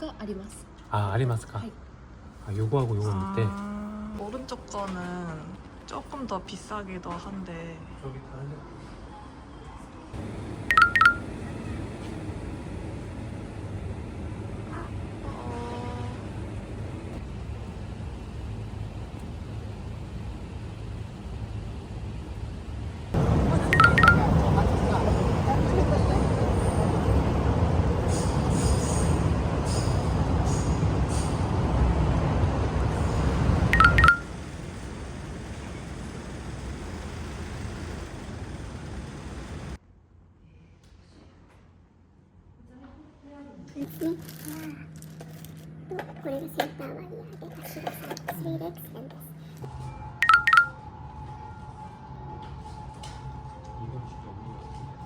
があります。아, 아리마스까? 네. 아, 요거하고 요거 밑에. 오른쪽 거는 조금 더 비싸기도 한데 저기 다른데.これがセンターワイヤーで足が3レックスなんです。 이건 진짜 없는 것 같은데.